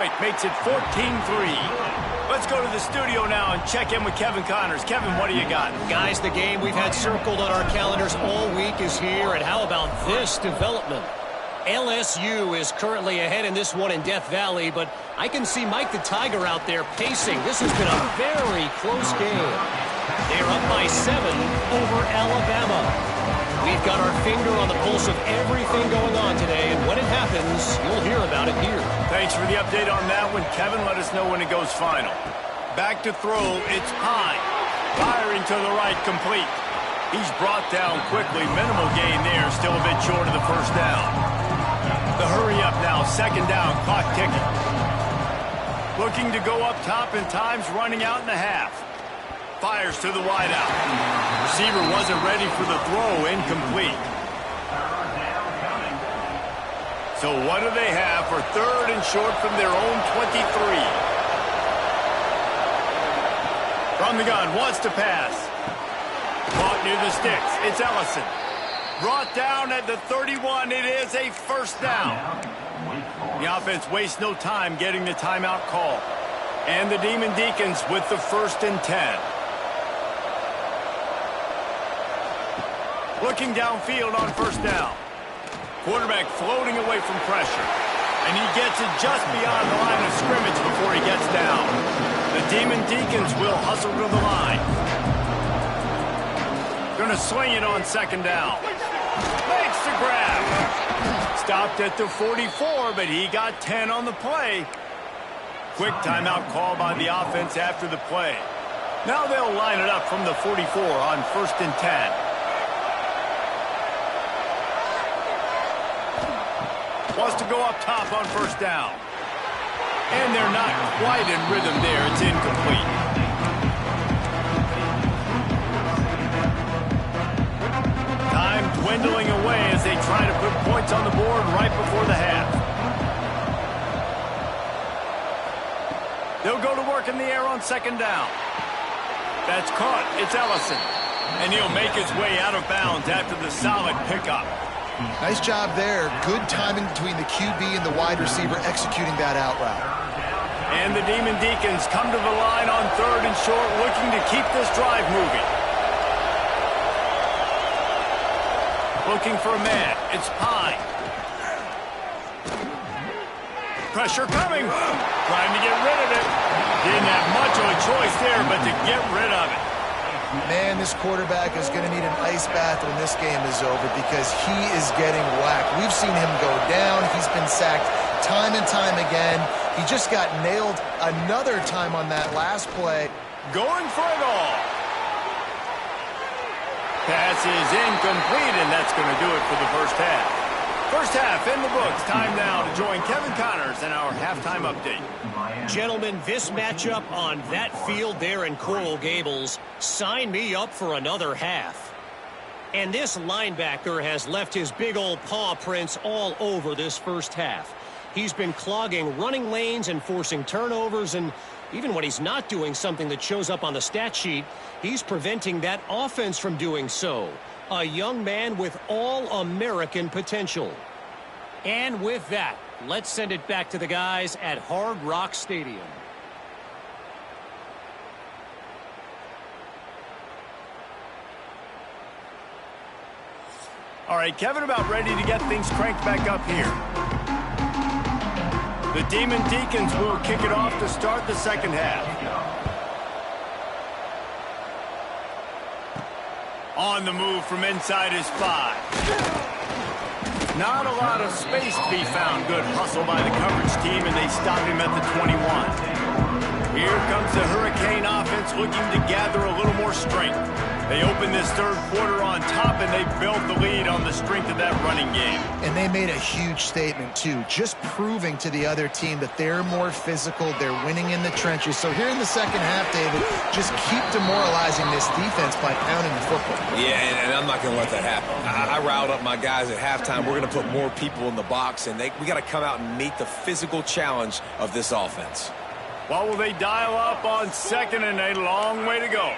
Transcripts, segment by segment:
Makes it 14-3. Let's go to the studio now and check in with Kevin Connors. Kevin, what do you got? Guys, the game we've had circled on our calendars all week is here, and how about this development? LSU is currently ahead in this one in Death Valley, but I can see Mike the Tiger out there pacing. This has been a very close game. They're up by 7 over Alabama. We've got our finger on the pulse of everything going on today, and when it happens, you'll hear about it here. Thanks for the update on that one, Kevin. Let us know when it goes final. Back to throw, it's Hine. Firing to the right, complete. He's brought down quickly. Minimal gain there, still a bit short of the first down. The hurry up now, second down, clock ticking. Looking to go up top, and time's running out in the half. Fires to the wideout. Receiver wasn't ready for the throw, incomplete. So what do they have for third and short from their own 23? From the gun, wants to pass. Caught near the sticks, it's Ellison. Brought down at the 31, it is a first down. The offense wastes no time getting the timeout call. And the Demon Deacons with the 1st and 10. Looking downfield on first down. Quarterback floating away from pressure. And he gets it just beyond the line of scrimmage before he gets down. The Demon Deacons will hustle to the line. Gonna swing it on second down. Makes the grab. Stopped at the 44, but he got 10 on the play. Quick timeout call by the offense after the play. Now they'll line it up from the 44 on 1st and 10. Wants to go up top on first down. And they're not quite in rhythm there. It's incomplete. Time dwindling away as they try to put points on the board right before the half. They'll go to work in the air on second down. That's caught. It's Ellison. And he'll make his way out of bounds after the solid pickup. Nice job there. Good timing between the QB and the wide receiver executing that out route. And the Demon Deacons come to the line on third and short, looking to keep this drive moving. Looking for a man. It's Pine. Pressure coming. Trying to get rid of it. Didn't have much of a choice there, but to get rid of it. Man, this quarterback is going to need an ice bath when this game is over because he is getting whacked. We've seen him go down. He's been sacked time and time again. He just got nailed another time on that last play. Going for it all. Pass is incomplete, and that's going to do it for the first half. First half in the books. Time now to join Kevin Connors in our halftime update. Gentlemen, this matchup on that field there in Coral Gables, sign me up for another half. And this linebacker has left his big old paw prints all over this first half. He's been clogging running lanes and forcing turnovers, and even when he's not doing something that shows up on the stat sheet, he's preventing that offense from doing so. A young man with all-American potential. And with that, let's send it back to the guys at Hard Rock Stadium. All right, Kevin, about ready to get things cranked back up here. The Demon Deacons will kick it off to start the second half. On the move from inside his 5. Not a lot of space to be found. Good hustle by the coverage team, and they stop him at the 21. Here comes the Hurricane offense looking to gather a little more strength. They open this third quarter on top, and they built the lead on the strength of that running game. And they made a huge statement, too, just proving to the other team that they're more physical, they're winning in the trenches. So here in the second half, David, just keep demoralizing this defense by pounding the football. Yeah, and I'm not going to let that happen. I riled up my guys at halftime. We're going to put more people in the box, and we got to come out and meet the physical challenge of this offense. What will they dial up on second, and a long way to go?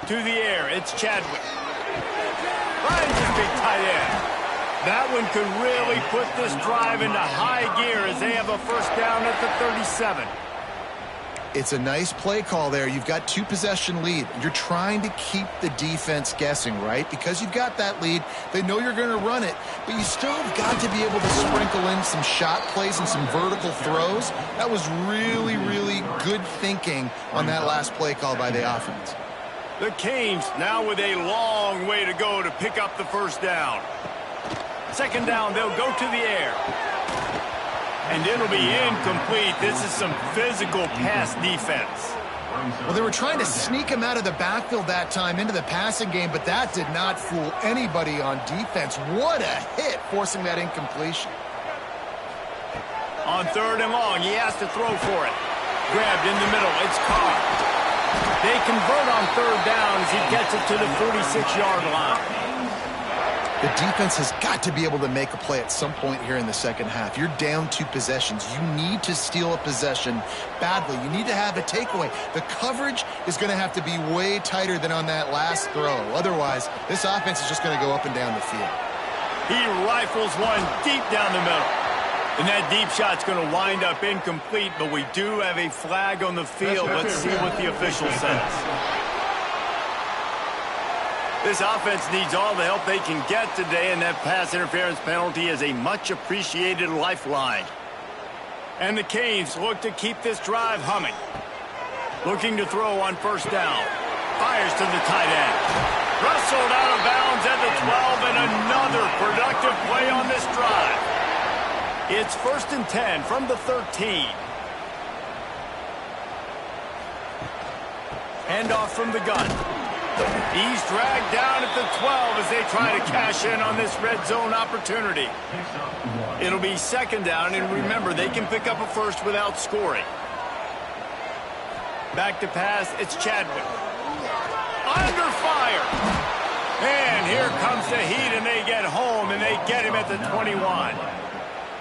To the air, it's Chadwick. Finds his big tight end. That one could really put this drive into high gear as they have a first down at the 37. It's a nice play call there. You've got 2-possession lead. You're trying to keep the defense guessing, right? Because you've got that lead, they know you're going to run it, but you still have got to be able to sprinkle in some shot plays and some vertical throws. That was really, really good thinking on that last play call by the offense. The Canes now with a long way to go to pick up the first down. Second down, they'll go to the air. And it'll be incomplete. This is some physical pass defense. Well, they were trying to sneak him out of the backfield that time into the passing game, but that did not fool anybody on defense. What a hit, forcing that incompletion. On third and long, he has to throw for it. Grabbed in the middle, it's Carr. They convert on third down as he gets it to the 46-yard line. The defense has got to be able to make a play at some point here in the second half. You're down 2 possessions. You need to steal a possession badly. You need to have a takeaway. The coverage is going to have to be way tighter than on that last throw. Otherwise, this offense is just going to go up and down the field. He rifles one deep down the middle. And that deep shot's going to wind up incomplete, but we do have a flag on the field. Let's see what the official says. This offense needs all the help they can get today, and that pass interference penalty is a much-appreciated lifeline. And the Canes look to keep this drive humming. Looking to throw on first down. Fires to the tight end. Wrestled out of bounds at the 12, and another productive play on this drive. It's 1st and 10 from the 13. Handoff from the gun. He's dragged down at the 12 as they try to cash in on this red zone opportunity. It'll be second down, and remember, they can pick up a first without scoring. Back to pass, it's Chadwick. Under fire! And here comes the heat, and they get home, and they get him at the 21.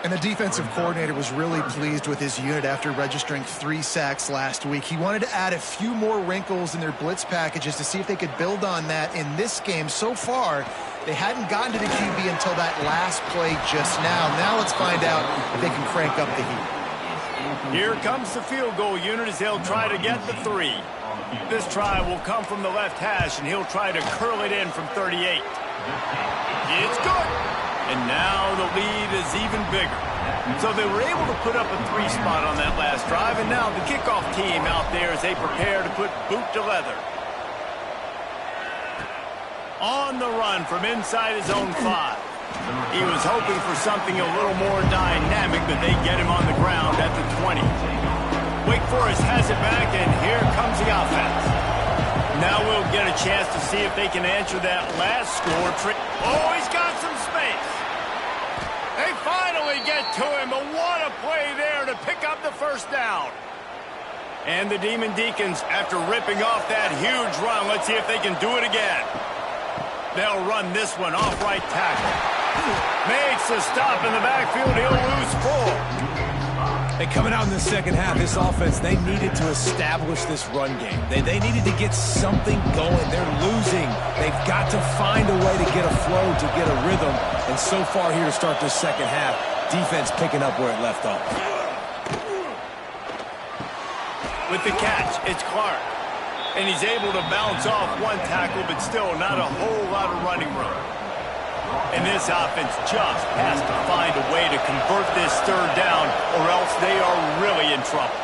And the defensive coordinator was really pleased with his unit after registering 3 sacks last week. He wanted to add a few more wrinkles in their blitz packages to see if they could build on that in this game. So far, they hadn't gotten to the QB until that last play just now. Now let's find out if they can crank up the heat. Here comes the field goal unit as they'll try to get the 3. This try will come from the left hash, and he'll try to curl it in from 38. It's good. And now the lead is even bigger. So they were able to put up a 3 spot on that last drive, and now the kickoff team out there as they prepare to put boot to leather. On the run from inside his own 5. He was hoping for something a little more dynamic, but they get him on the ground at the 20. Wake Forest has it back, and here comes the offense. Now we'll get a chance to see if they can answer that last score trick. Oh, he's got some space. They finally get to him, but what a play there to pick up the first down. And the Demon Deacons, after ripping off that huge run, let's see if they can do it again. They'll run this one off right tackle. Makes a stop in the backfield. He'll lose 4. And coming out in the second half, this offense, they needed to establish this run game. They needed to get something going. They're losing. They've got to find a way to get a flow, to get a rhythm. And so far here to start this second half, defense picking up where it left off. With the catch, it's Clark. And he's able to bounce off one tackle, but still not a whole lot of running room. And this offense just has to find a way to convert this third down, or else they are really in trouble.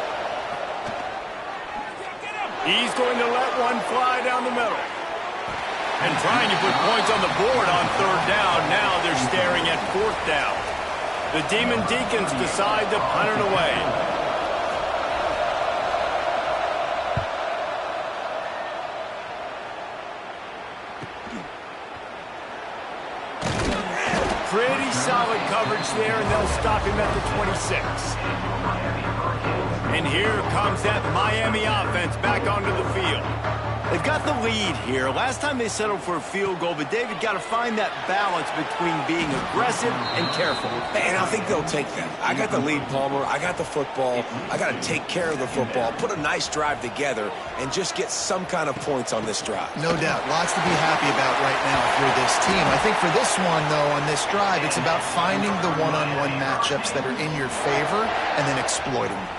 He's going to let one fly down the middle. And trying to put points on the board on third down. Now they're staring at 4th down. The Demon Deacons decide to punt it away. Pretty solid coverage there, and they'll stop him at the 26. And here comes that Miami offense back onto the field. They've got the lead here. Last time they settled for a field goal, but David got to find that balance between being aggressive and careful. And I think they'll take that. I got the lead, Palmer. I got the football. I got to take care of the football, put a nice drive together, and just get some kind of points on this drive. No doubt. Lots to be happy about right now if you're this team. I think for this one, though, on this drive, it's about finding the one-on-one matchups that are in your favor and then exploiting them.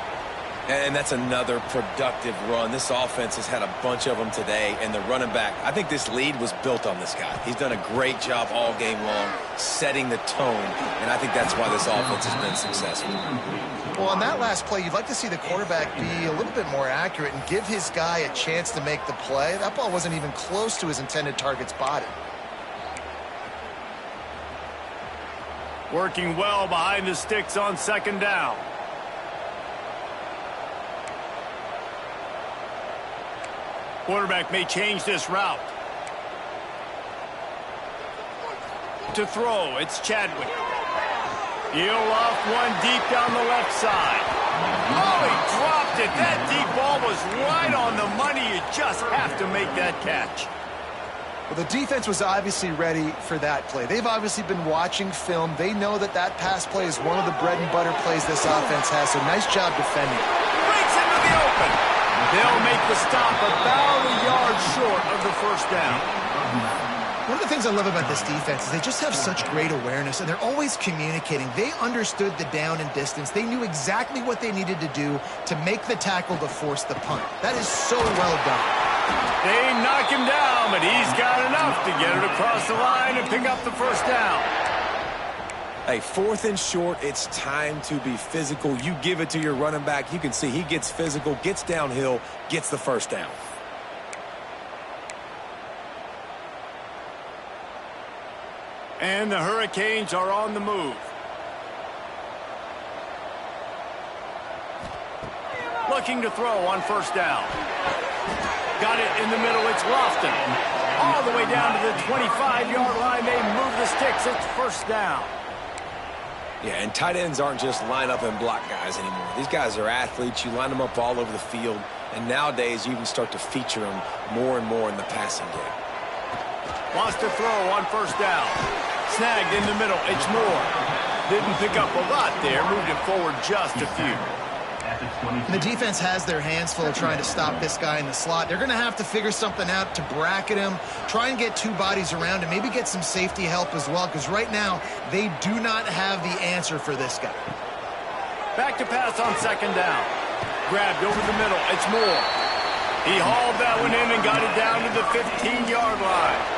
And that's another productive run. This offense has had a bunch of them today, and the running back, I think this lead was built on this guy. He's done a great job all game long setting the tone, and I think that's why this offense has been successful. Well, on that last play, you'd like to see the quarterback be a little bit more accurate and give his guy a chance to make the play. That ball wasn't even close to his intended target's body. Working well behind the sticks on second down. Quarterback may change this route. To throw, it's Chadwick. He'll off one deep down the left side. Oh, he dropped it. That deep ball was right on the money. You just have to make that catch. Well, the defense was obviously ready for that play. They've obviously been watching film. They know that that pass play is one of the bread and butter plays this offense has, so nice job defending. Breaks into the open. They'll make the stop about a yard short of the first down. One of the things I love about this defense is they just have such great awareness, and they're always communicating. They understood the down and distance. They knew exactly what they needed to do to make the tackle to force the punt. That is so well done. They knock him down, but he's got enough to get it across the line and pick up the first down. Hey, 4th and short, it's time to be physical. You give it to your running back. You can see he gets physical, gets downhill, gets the first down. And the Hurricanes are on the move. Looking to throw on first down. Got it in the middle. It's Lofton. All the way down to the 25-yard line. They move the sticks. It's first down. Yeah, and tight ends aren't just line up and block guys anymore. These guys are athletes. You line them up all over the field. And nowadays, you can start to feature them more and more in the passing game. Wants to throw on first down. Snagged in the middle. It's Moore. Didn't pick up a lot there. Moved it forward just a few. And the defense has their hands full trying to stop this guy in the slot. They're going to have to figure something out to bracket him, try and get two bodies around him, maybe get some safety help as well, because right now they do not have the answer for this guy. Back to pass on second down. Grabbed over the middle. It's Moore. He hauled that one in and got it down to the 15-yard line.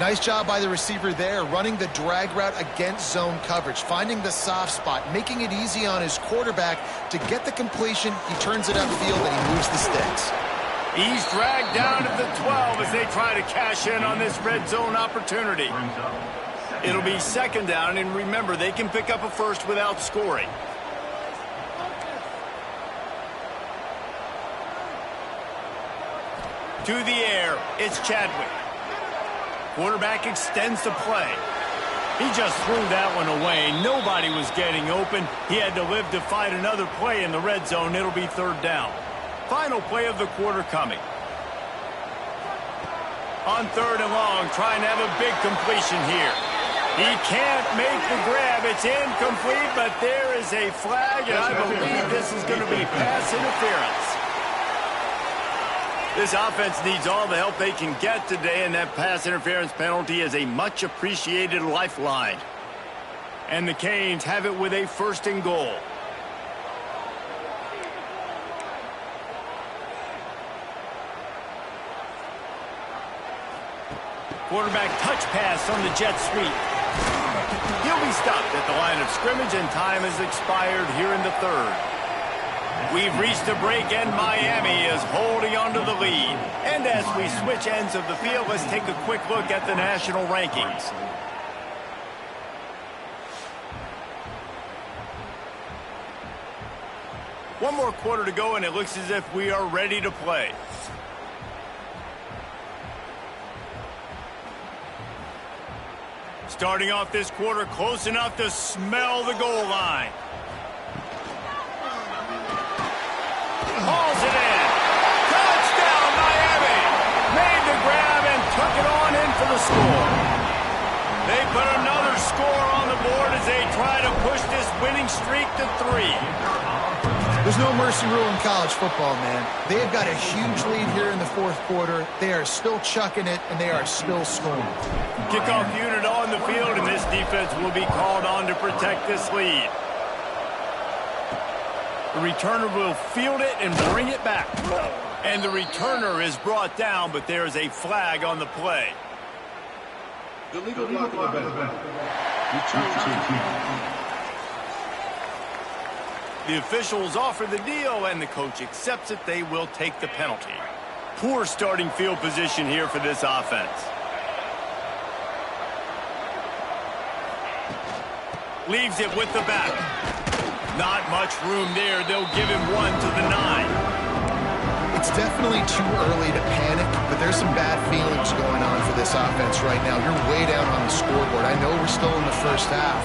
Nice job by the receiver there, running the drag route against zone coverage, finding the soft spot, making it easy on his quarterback to get the completion. He turns it upfield and he moves the sticks. He's dragged down to the 12 as they try to cash in on this red zone opportunity. It'll be second down, and remember, they can pick up a first without scoring. To the air, it's Chadwick. Quarterback extends the play. He just threw that one away. Nobody was getting open. He had to live to fight another play in the red zone. It'll be third down. Final play of the quarter coming. On third and long, trying to have a big completion here. He can't make the grab. It's incomplete, but there is a flag, and I believe this is going to be pass interference. This offense needs all the help they can get today, and that pass interference penalty is a much-appreciated lifeline. And the Canes have it with a first and goal. Quarterback touch pass on the jet sweep. He'll be stopped at the line of scrimmage, and time has expired here in the third. We've reached a break, and Miami is holding on to the lead. And as we switch ends of the field, let's take a quick look at the national rankings. One more quarter to go, and it looks as if we are ready to play. Starting off this quarter, close enough to smell the goal line. Hauls it in. Touchdown, Miami! score. They put another score on the board as they try to push this winning streak to 3. There's no mercy rule in college football, man. They've got a huge lead here in the fourth quarter. They are still chucking it, and they are still scoring. Kickoff unit on the field, and this defense will be called on to protect this lead. The returner will field it and bring it back. And the returner is brought down, but there is a flag on the play. The legal block of the event. Return. The officials offer the deal, and the coach accepts it. They will take the penalty. Poor starting field position here for this offense. Leaves it with the back. Not much room there. They'll give him 1 to the 9. It's definitely too early to panic, but there's some bad feelings going on for this offense right now. You're way down on the scoreboard. I know we're still in the first half,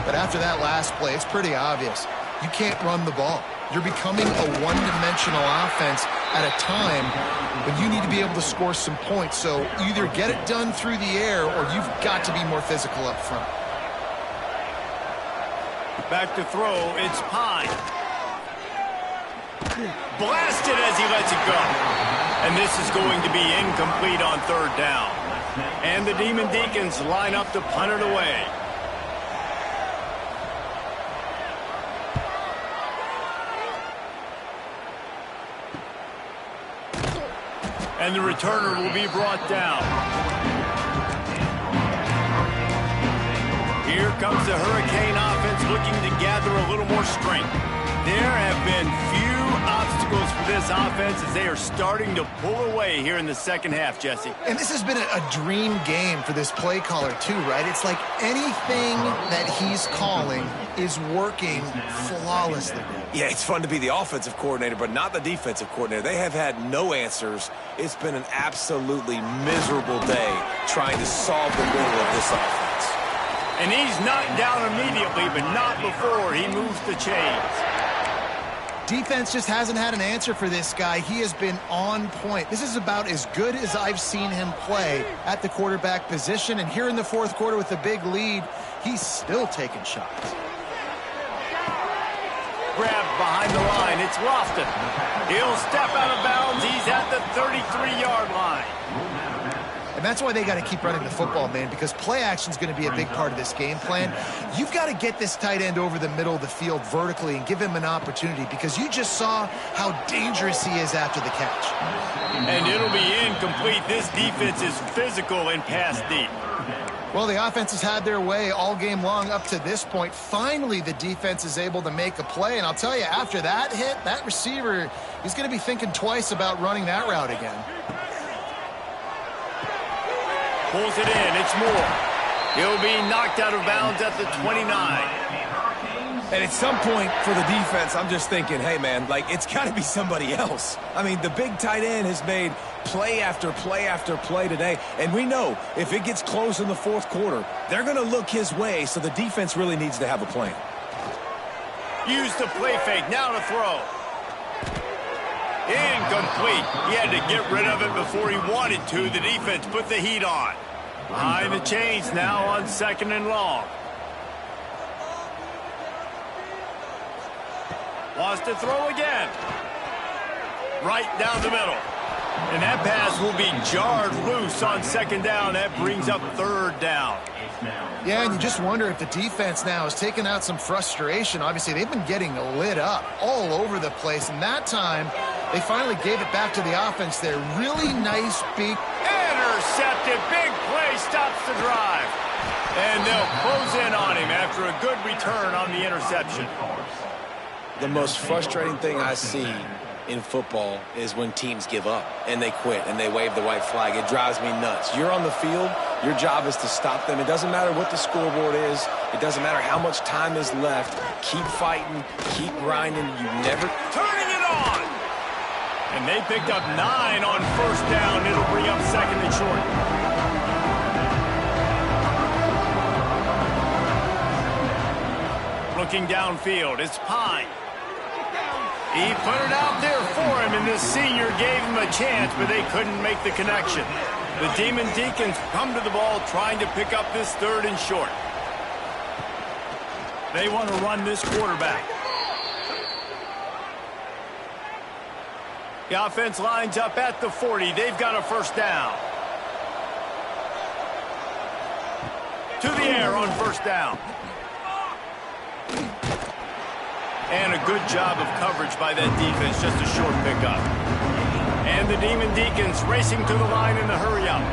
but after that last play, it's pretty obvious. You can't run the ball. You're becoming a one-dimensional offense at a time when you need to be able to score some points. So either get it done through the air or you've got to be more physical up front. Back to throw, it's Pine. Blasted as he lets it go. And this is going to be incomplete on third down. And the Demon Deacons line up to punt it away. And the returner will be brought down. Here comes the Hurricane offense looking to gather a little more strength. There have been few obstacles for this offense as they are starting to pull away here in the second half, Jesse. And this has been a dream game for this play caller too, right? It's like anything that he's calling is working flawlessly. Yeah, it's fun to be the offensive coordinator, but not the defensive coordinator. They have had no answers. It's been an absolutely miserable day trying to solve the riddle of this offense. And he's knocked down immediately, but not before he moves the chains. Defense just hasn't had an answer for this guy. He has been on point. This is about as good as I've seen him play at the quarterback position. And here in the fourth quarter with a big lead, he's still taking shots. Grab behind the line. It's Lofton. He'll step out of bounds. He's at the 33-yard line. And that's why they got to keep running the football, man, because play action is going to be a big part of this game plan. You've got to get this tight end over the middle of the field vertically and give him an opportunity because you just saw how dangerous he is after the catch. And it'll be incomplete. This defense is physical and pass deep. Well, the offense has had their way all game long up to this point. Finally, the defense is able to make a play. And I'll tell you, after that hit, that receiver, he's going to be thinking twice about running that route again. Pulls it in. It's Moore. He'll be knocked out of bounds at the 29. And at some point for the defense, I'm just thinking, hey, man, like, it's got to be somebody else. I mean, the big tight end has made play after play after play today. And we know if it gets close in the fourth quarter, they're going to look his way, so the defense really needs to have a plan. Use the play fake. Now to throw. Incomplete. He had to get rid of it before he wanted to. The defense put the heat on. Behind the chains now on 2nd and long. Wants to throw again. Right down the middle. And that pass will be jarred loose on 2nd down. That brings up 3rd down. Yeah, and you just wonder if the defense now has taken out some frustration. Obviously, they've been getting lit up all over the place. And that time, they finally gave it back to the offense there. Really nice, big... Intercepted. Big play stops the drive. And they'll close in on him after a good return on the interception. The most frustrating thing I see in football is when teams give up and they quit and they wave the white flag. It drives me nuts. You're on the field. Your job is to stop them. It doesn't matter what the scoreboard is. It doesn't matter how much time is left. Keep fighting. Keep grinding. You never... Turning it on! And they picked up 9 on 1st down. It'll bring up 2nd and short. Looking downfield, it's Pine. He put it out there for him, and this senior gave him a chance, but they couldn't make the connection. The Demon Deacons come to the ball trying to pick up this 3rd and short. They want to run this quarterback. The offense lines up at the 40. They've got a 1st down. To the air on 1st down. And a good job of coverage by that defense, just a short pickup. And the Demon Deacons racing to the line in the hurry-up.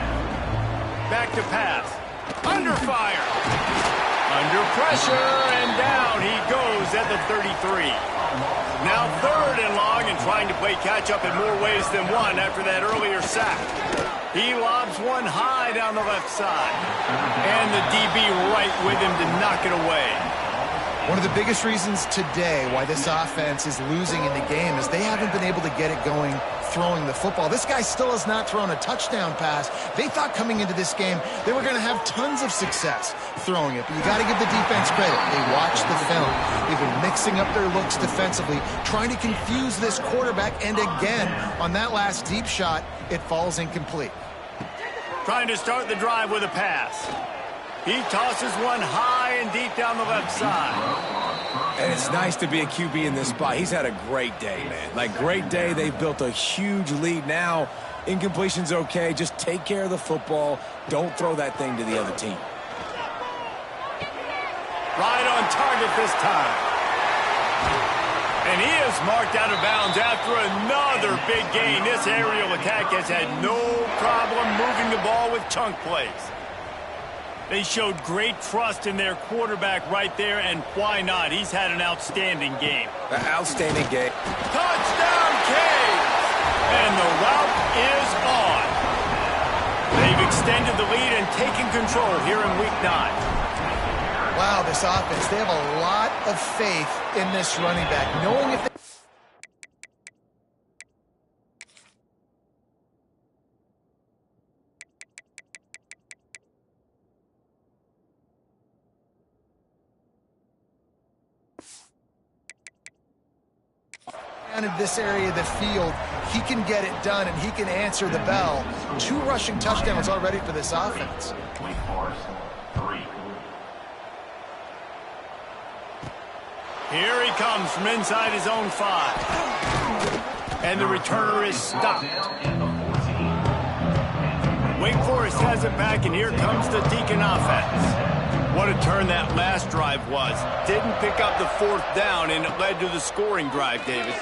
Back to pass. Under fire. Under pressure, and down he goes at the 33. Now 3rd and long, and trying to play catch-up in more ways than one after that earlier sack. He lobs one high down the left side. And the DB right with him to knock it away. One of the biggest reasons today why this offense is losing in the game is they haven't been able to get it going throwing the football. This guy still has not thrown a touchdown pass. They thought coming into this game they were going to have tons of success throwing it, but you got to give the defense credit. They watched the film. They've been mixing up their looks defensively, trying to confuse this quarterback, and again, on that last deep shot, it falls incomplete. Trying to start the drive with a pass. He tosses one high and deep down the left side. And it's nice to be a QB in this spot. He's had a great day, man. Like, great day. They've built a huge lead now. Incompletion's okay. Just take care of the football. Don't throw that thing to the other team. Right on target this time. And he is marked out of bounds after another big gain. This aerial attack has had no problem moving the ball with chunk plays. They showed great trust in their quarterback right there, and why not? He's had an outstanding game. Outstanding game. Touchdown, Canes! And the route is on. They've extended the lead and taken control here in Week 9. Wow, this offense, they have a lot of faith in this running back, knowing if they this area of the field, he can get it done and he can answer the bell. 2 rushing touchdowns already for this offense. Here he comes from inside his own 5. And the returner is stopped. Wake Forest has it back, and here comes the Deacon offense. What a turn that last drive was. Didn't pick up the 4th down, and it led to the scoring drive, Davis.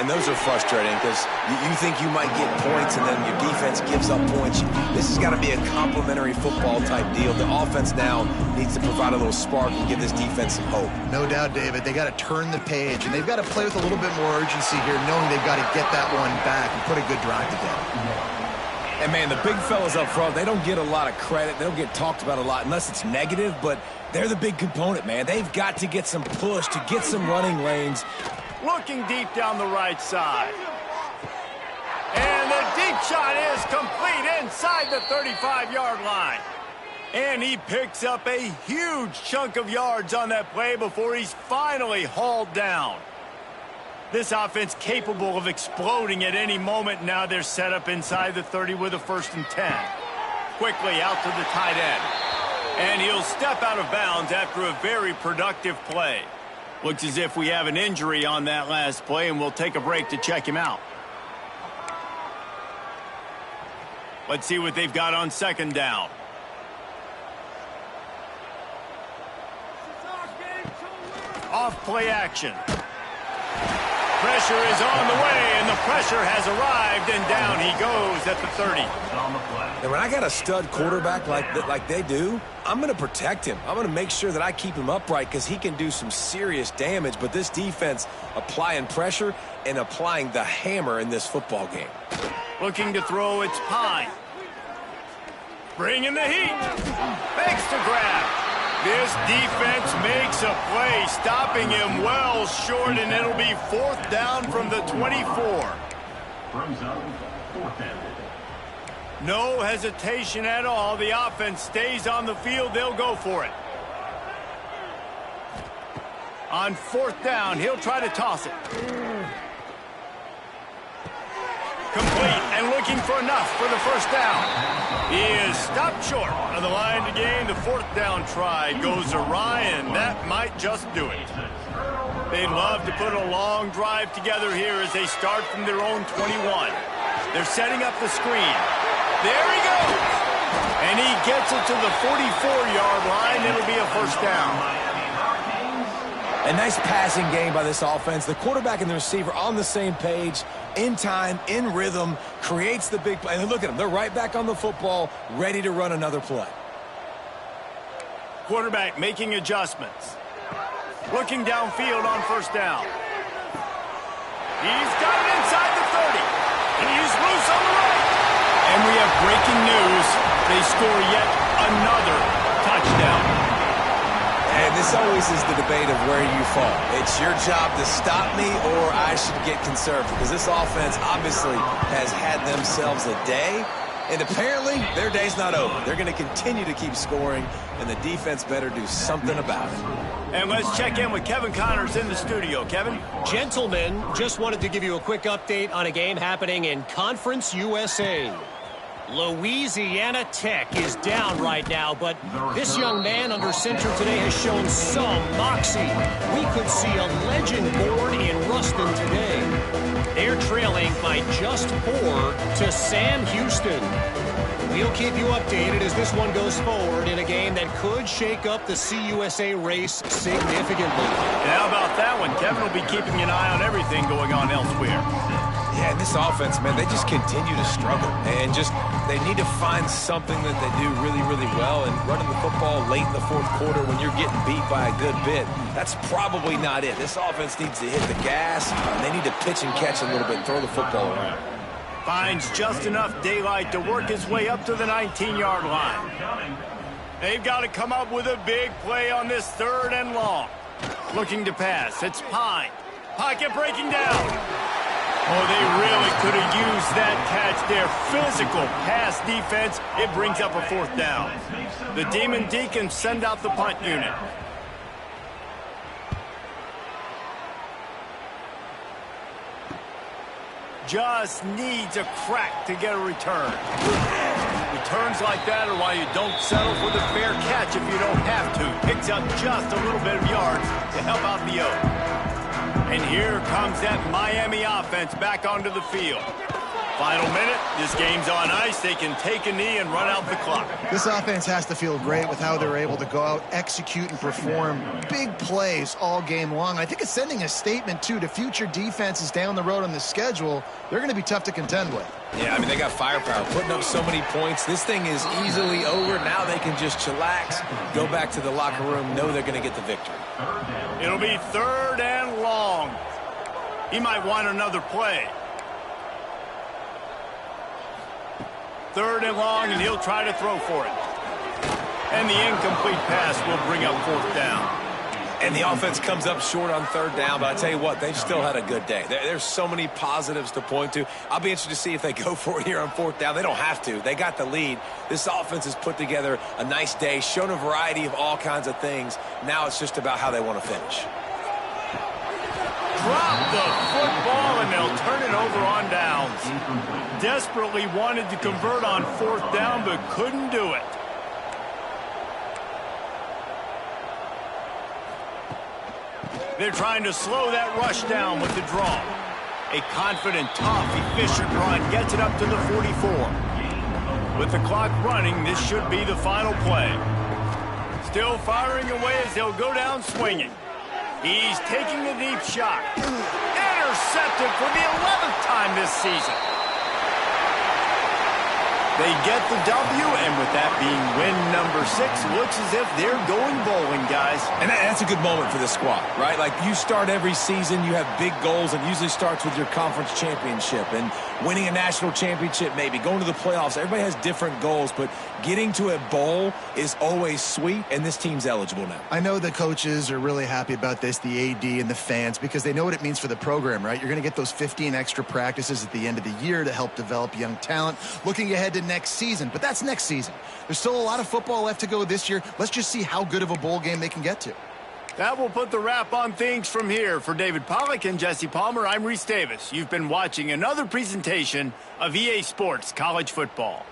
And those are frustrating because you think you might get points, and then your defense gives up points. This has got to be a complementary football type deal. The offense now needs to provide a little spark and give this defense some hope. No doubt, David. They got to turn the page, and they've got to play with a little bit more urgency here, knowing they've got to get that one back and put a good drive together. And, man, the big fellas up front, they don't get a lot of credit. They don't get talked about a lot unless it's negative, but they're the big component, man. They've got to get some push, to get some running lanes. Looking deep down the right side. And the deep shot is complete inside the 35-yard line. And he picks up a huge chunk of yards on that play before he's finally hauled down. This offense capable of exploding at any moment. Now they're set up inside the 30 with a 1st and 10. Quickly out to the tight end. And he'll step out of bounds after a very productive play. Looks as if we have an injury on that last play, and we'll take a break to check him out. Let's see what they've got on 2nd down. Off play action. Pressure is on the way, and the pressure has arrived, and down he goes at the 30. And when I got a stud quarterback like they do, I'm going to protect him. I'm going to make sure that I keep him upright because he can do some serious damage. But this defense applying pressure and applying the hammer in this football game. Looking to throw, it's Pine. Bringing the heat. Makes the grab. This defense makes a play, stopping him well short, and it'll be 4th down from the 24. No hesitation at all. The offense stays on the field. They'll go for it. On 4th down, he'll try to toss it. Complete and looking for enough for the first down. He is stopped short of the line to gain. The fourth down try goes awry, and that might just do it. They'd love to put a long drive together here as they start from their own 21. They're setting up the screen. There he goes. And he gets it to the 44-yard line. It'll be a first down. A nice passing game by this offense. The quarterback and the receiver on the same page, in time, in rhythm, creates the big play. And look at them. They're right back on the football, ready to run another play. Quarterback making adjustments. Looking downfield on first down. He's got it inside the 30. He's loose on the right. And we have breaking news. They score yet another touchdown. And this always is the debate of where you fall. It's your job to stop me or I should get conservative, because this offense obviously has had themselves a day, and apparently their day's not over. They're going to continue to keep scoring, and the defense better do something about it. And let's check in with Kevin Connors in the studio. Kevin? Gentlemen, just wanted to give you a quick update on a game happening in Conference USA. Louisiana Tech is down right now, but this young man under center today has shown some moxie. We could see a legend born in Ruston today. They're trailing by just 4 to Sam Houston. We'll keep you updated as this one goes forward in a game that could shake up the CUSA race significantly. And how about that one? Kevin will be keeping an eye on everything going on elsewhere. Yeah, and this offense, man, they just continue to struggle. And just, they need to find something that they do really, really well. And running the football late in the fourth quarter when you're getting beat by a good bit, that's probably not it. This offense needs to hit the gas. And they need to pitch and catch a little bit, throw the football around. Finds just enough daylight to work his way up to the 19-yard line. They've got to come up with a big play on this 3rd and long. Looking to pass. It's Pine. Pocket breaking down. Oh, they really could have used that catch there. Physical pass defense. It brings up a 4th down. The Demon Deacons send out the punt unit. Just needs a crack to get a return. Returns like that are why you don't settle for the fair catch if you don't have to. Picks up just a little bit of yards to help out the O. And here comes that Miami offense back onto the field. Final minute, this game's on ice. They can take a knee and run out the clock. This offense has to feel great with how they're able to go out, execute, and perform big plays all game long. I think it's sending a statement, too, to future defenses down the road on the schedule. They're going to be tough to contend with. Yeah, I mean, they got firepower, putting up so many points. This thing is easily over. Now they can just chillax, go back to the locker room, know they're going to get the victory. It'll be 3rd and long. He might want another play. 3rd and long, and he'll try to throw for it. And the incomplete pass will bring up 4th down. And the offense comes up short on 3rd down, but I tell you what, they've still had a good day. There's so many positives to point to. I'll be interested to see if they go for it here on 4th down. They don't have to. They got the lead. This offense has put together a nice day, shown a variety of all kinds of things. Now it's just about how they want to finish. Drop the football, and they'll turn it over on downs. Desperately wanted to convert on 4th down, but couldn't do it. They're trying to slow that rush down with the draw. A confident, tough, efficient run gets it up to the 44. With the clock running, this should be the final play. Still firing away as they'll go down swinging. He's taking the deep shot. Intercepted for the 11th time this season. They get the W, and with that being win number 6, looks as if they're going bowling, guys. And that's a good moment for this squad, right? Like, you start every season, you have big goals, and usually starts with your conference championship and winning a national championship, maybe going to the playoffs. Everybody has different goals, but getting to a bowl is always sweet, and this team's eligible now. I know the coaches are really happy about this, the AD and the fans, because they know what it means for the program, right? You're going to get those 15 extra practices at the end of the year to help develop young talent. Looking ahead to next season, but that's next season. There's still a lot of football left to go this year. Let's just see how good of a bowl game they can get to. That will put the wrap on things from here. For David Pollack and Jesse Palmer, I'm Reese Davis. You've been watching another presentation of EA Sports College Football.